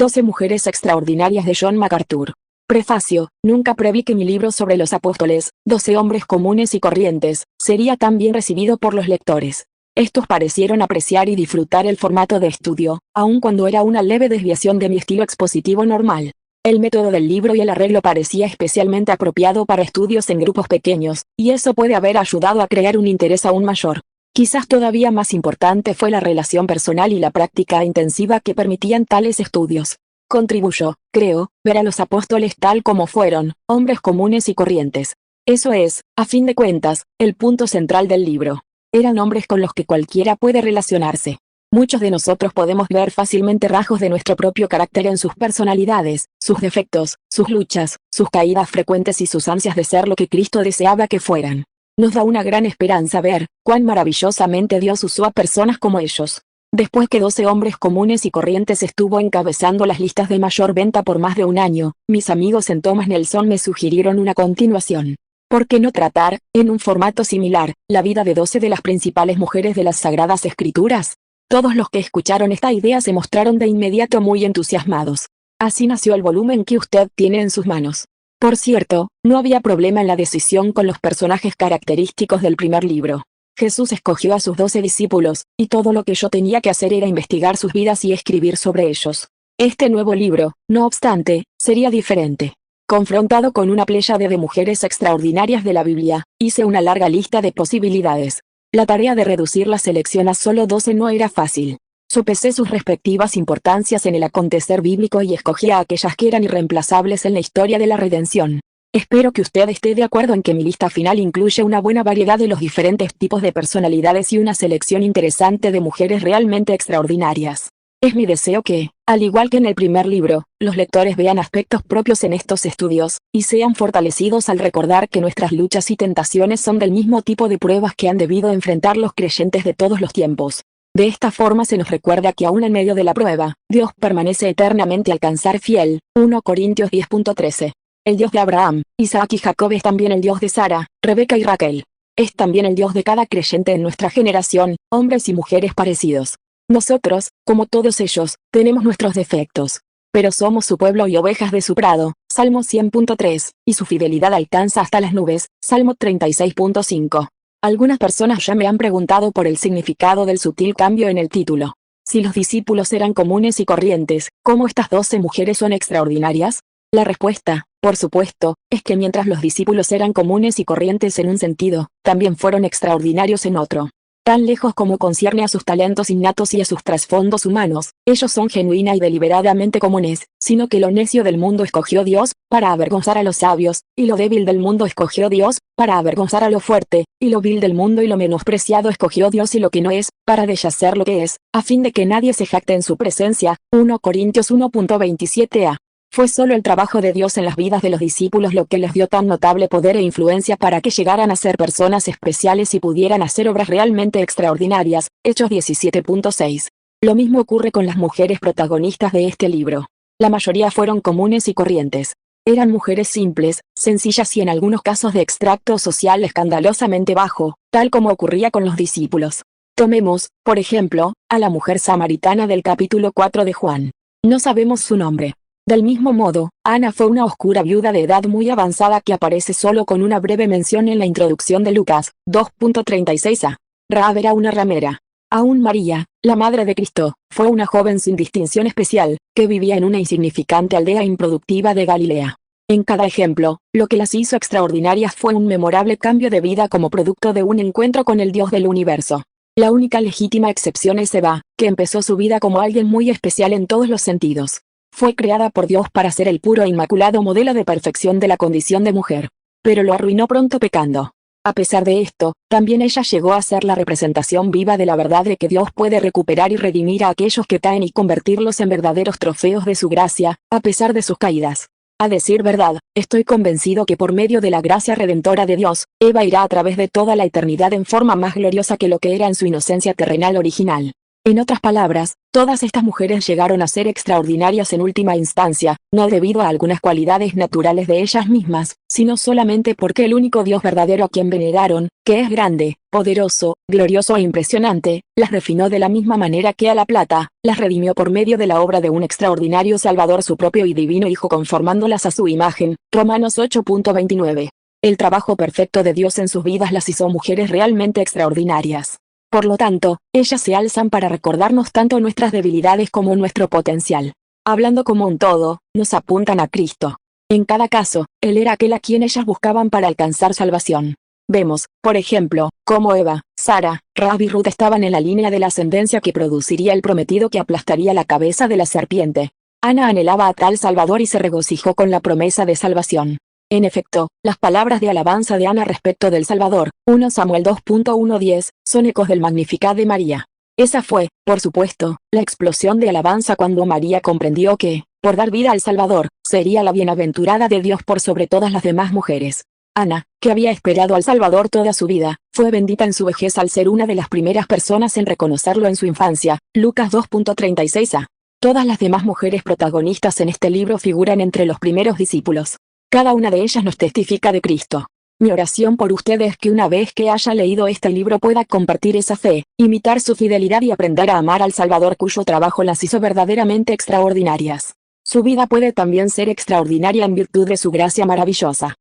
12 mujeres extraordinarias de John MacArthur. Prefacio, nunca preví que mi libro sobre los apóstoles, 12 hombres comunes y corrientes, sería tan bien recibido por los lectores. Estos parecieron apreciar y disfrutar el formato de estudio, aun cuando era una leve desviación de mi estilo expositivo normal. El método del libro y el arreglo parecía especialmente apropiado para estudios en grupos pequeños, y eso puede haber ayudado a crear un interés aún mayor. Quizás todavía más importante fue la relación personal y la práctica intensiva que permitían tales estudios. Contribuyó, creo, ver a los apóstoles tal como fueron, hombres comunes y corrientes. Eso es, a fin de cuentas, el punto central del libro. Eran hombres con los que cualquiera puede relacionarse. Muchos de nosotros podemos ver fácilmente rasgos de nuestro propio carácter en sus personalidades, sus defectos, sus luchas, sus caídas frecuentes y sus ansias de ser lo que Cristo deseaba que fueran. Nos da una gran esperanza ver cuán maravillosamente Dios usó a personas como ellos. Después que 12 hombres comunes y corrientes estuvo encabezando las listas de mayor venta por más de un año, mis amigos en Thomas Nelson me sugirieron una continuación. ¿Por qué no tratar, en un formato similar, la vida de 12 de las principales mujeres de las Sagradas Escrituras? Todos los que escucharon esta idea se mostraron de inmediato muy entusiasmados. Así nació el volumen que usted tiene en sus manos. Por cierto, no había problema en la decisión con los personajes característicos del primer libro. Jesús escogió a sus 12 discípulos, y todo lo que yo tenía que hacer era investigar sus vidas y escribir sobre ellos. Este nuevo libro, no obstante, sería diferente. Confrontado con una pléyade de mujeres extraordinarias de la Biblia, hice una larga lista de posibilidades. La tarea de reducir la selección a solo 12 no era fácil. Sopesé sus respectivas importancias en el acontecer bíblico y escogí a aquellas que eran irreemplazables en la historia de la redención. Espero que usted esté de acuerdo en que mi lista final incluye una buena variedad de los diferentes tipos de personalidades y una selección interesante de mujeres realmente extraordinarias. Es mi deseo que, al igual que en el primer libro, los lectores vean aspectos propios en estos estudios, y sean fortalecidos al recordar que nuestras luchas y tentaciones son del mismo tipo de pruebas que han debido enfrentar los creyentes de todos los tiempos. De esta forma se nos recuerda que aún en medio de la prueba, Dios permanece eternamente al cansar fiel. 1 Corintios 10.13. El Dios de Abraham, Isaac y Jacob es también el Dios de Sara, Rebeca y Raquel. Es también el Dios de cada creyente en nuestra generación, hombres y mujeres parecidos. Nosotros, como todos ellos, tenemos nuestros defectos. Pero somos su pueblo y ovejas de su prado, Salmo 100.3, y su fidelidad alcanza hasta las nubes, Salmo 36.5. Algunas personas ya me han preguntado por el significado del sutil cambio en el título. Si los discípulos eran comunes y corrientes, ¿cómo estas 12 mujeres son extraordinarias? La respuesta, por supuesto, es que mientras los discípulos eran comunes y corrientes en un sentido, también fueron extraordinarios en otro. Tan lejos como concierne a sus talentos innatos y a sus trasfondos humanos, ellos son genuina y deliberadamente comunes, sino que lo necio del mundo escogió Dios, para avergonzar a los sabios, y lo débil del mundo escogió Dios, para avergonzar a lo fuerte, y lo vil del mundo y lo menospreciado escogió Dios y lo que no es, para deshacer lo que es, a fin de que nadie se jacte en su presencia. 1 Corintios 1.27a. Fue solo el trabajo de Dios en las vidas de los discípulos lo que les dio tan notable poder e influencia para que llegaran a ser personas especiales y pudieran hacer obras realmente extraordinarias. Hechos 17.6. Lo mismo ocurre con las mujeres protagonistas de este libro. La mayoría fueron comunes y corrientes. Eran mujeres simples, sencillas y en algunos casos de extracto social escandalosamente bajo, tal como ocurría con los discípulos. Tomemos, por ejemplo, a la mujer samaritana del capítulo 4 de Juan. No sabemos su nombre. Del mismo modo, Ana fue una oscura viuda de edad muy avanzada que aparece solo con una breve mención en la introducción de Lucas 2.36a. Rahab era una ramera. Aún María, la madre de Cristo, fue una joven sin distinción especial, que vivía en una insignificante aldea improductiva de Galilea. En cada ejemplo, lo que las hizo extraordinarias fue un memorable cambio de vida como producto de un encuentro con el Dios del universo. La única legítima excepción es Eva, que empezó su vida como alguien muy especial en todos los sentidos. Fue creada por Dios para ser el puro e inmaculado modelo de perfección de la condición de mujer. Pero lo arruinó pronto pecando. A pesar de esto, también ella llegó a ser la representación viva de la verdad de que Dios puede recuperar y redimir a aquellos que caen y convertirlos en verdaderos trofeos de su gracia, a pesar de sus caídas. A decir verdad, estoy convencido que por medio de la gracia redentora de Dios, Eva irá a través de toda la eternidad en forma más gloriosa que lo que era en su inocencia terrenal original. En otras palabras, todas estas mujeres llegaron a ser extraordinarias en última instancia, no debido a algunas cualidades naturales de ellas mismas, sino solamente porque el único Dios verdadero a quien veneraron, que es grande, poderoso, glorioso e impresionante, las refinó de la misma manera que a la plata, las redimió por medio de la obra de un extraordinario Salvador, su propio y divino Hijo, conformándolas a su imagen. Romanos 8:29. El trabajo perfecto de Dios en sus vidas las hizo mujeres realmente extraordinarias. Por lo tanto, ellas se alzan para recordarnos tanto nuestras debilidades como nuestro potencial. Hablando como un todo, nos apuntan a Cristo. En cada caso, Él era aquel a quien ellas buscaban para alcanzar salvación. Vemos, por ejemplo, cómo Eva, Sara, Rahab y Ruth estaban en la línea de la ascendencia que produciría el prometido que aplastaría la cabeza de la serpiente. Ana anhelaba a tal Salvador y se regocijó con la promesa de salvación. En efecto, las palabras de alabanza de Ana respecto del Salvador, 1 Samuel 2:1-10, son ecos del Magnificat de María. Esa fue, por supuesto, la explosión de alabanza cuando María comprendió que, por dar vida al Salvador, sería la bienaventurada de Dios por sobre todas las demás mujeres. Ana, que había esperado al Salvador toda su vida, fue bendita en su vejez al ser una de las primeras personas en reconocerlo en su infancia. Lucas 2:36a. Todas las demás mujeres protagonistas en este libro figuran entre los primeros discípulos. Cada una de ellas nos testifica de Cristo. Mi oración por ustedes es que una vez que haya leído este libro pueda compartir esa fe, imitar su fidelidad y aprender a amar al Salvador cuyo trabajo las hizo verdaderamente extraordinarias. Su vida puede también ser extraordinaria en virtud de su gracia maravillosa.